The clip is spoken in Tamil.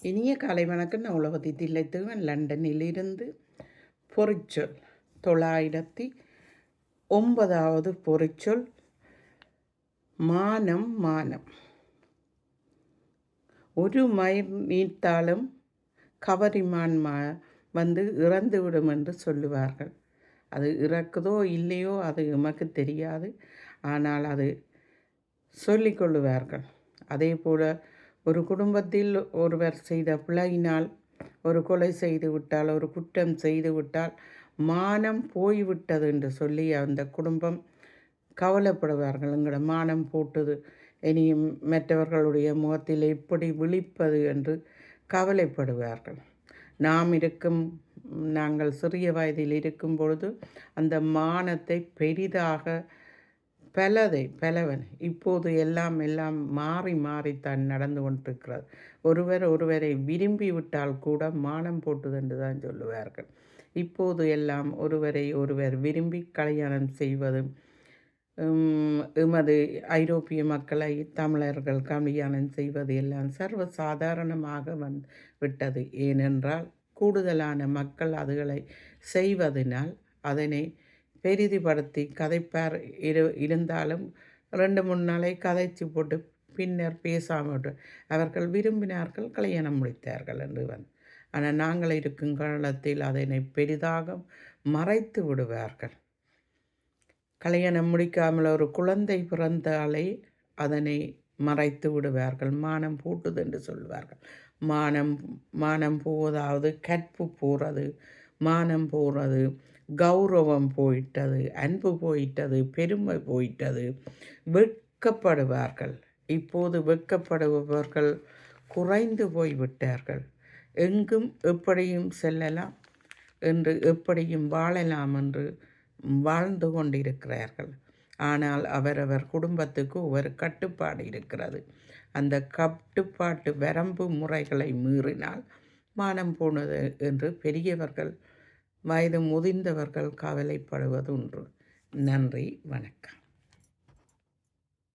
இனிய காலை வணக்கம். நான் உலகத்தை தில்லைத்துவன் லண்டனிலிருந்து. பொறிச்சொல் 909வது பொறிச்சொல் மானம். மானம் ஒரு மயிர் நீத்தாலும் கவரிமான் வந்து இறந்துவிடும் என்று சொல்லுவார்கள். அது இறக்குதோ இல்லையோ அது எமக்கு தெரியாது, ஆனால் அது சொல்லிக்கொள்ளுவார்கள். அதே போல் ஒரு குடும்பத்தில் ஒருவர் செய்த பிழையினால், ஒரு கொலை செய்து விட்டால், ஒரு குற்றம் செய்து விட்டால் மானம் போய்விட்டது என்று சொல்லி அந்த குடும்பம் கவலைப்படுவார்கள். எங்களோட மானம் போட்டது, இனியும் மற்றவர்களுடைய முகத்தில் எப்படி விழிப்பது என்று கவலைப்படுவார்கள். நாங்கள் சிறிய வயதில் இருக்கும் பொழுது அந்த மானத்தை பெரிதாக பலவன் இப்போது எல்லாம் மாறித்தான் நடந்து கொண்டிருக்கிறது. ஒருவரை விரும்பி விட்டால் கூட மானம் போட்டுது என்று தான் சொல்லுவார்கள். இப்போது எல்லாம் ஒருவர் விரும்பி கல்யாணம் செய்வதும், எமது ஐரோப்பிய மக்களை தமிழர்கள் கல்யாணம் செய்வது எல்லாம் சர்வசாதாரணமாக விட்டது. ஏனென்றால் கூடுதலான மக்கள் அதுகளை செய்வதனால் அதனை பெரிதிப்படுத்தி கதைப்பார். இருந்தாலும் 2-3 நாளை கதைச்சு போட்டு பின்னர் பேசாமல் அவர்கள் விரும்பினார்கள், கல்யாணம் முடித்தார்கள் என்று ஆனால் நாங்கள் இருக்கும் காலத்தில் அதனை பெரிதாக மறைத்து விடுவார்கள். கல்யாணம் முடிக்காமல் ஒரு குழந்தை பிறந்தாலே அதனை மறைத்து விடுவார்கள். மானம் போட்டுது என்று சொல்வார்கள். மானம் போவதாவது கற்பு போகிறது, மானம் போகிறது, கௌரவம் போயிட்டது, அன்பு போயிட்டது, பெருமை போயிட்டது, வெட்கப்படுவார்கள். இப்போது வெட்கப்படுபவர்கள் குறைந்து போய்விட்டார்கள். எங்கும் எப்படியும் செல்லலாம் என்று, எப்படியும் வாழலாம் என்று வாழ்ந்து கொண்டிருக்கிறார்கள். ஆனால் அவரவர் குடும்பத்துக்கு ஒரு கட்டுப்பாடு இருக்கிறது. அந்த கட்டுப்பாட்டு வரம்பு முறைகளை மீறினால் மானம் போனது என்று பெரியவர்கள், வயது முதிர்ந்தவர்கள் கவலைப்படுவது உண்டு. நன்றி, வணக்கம்.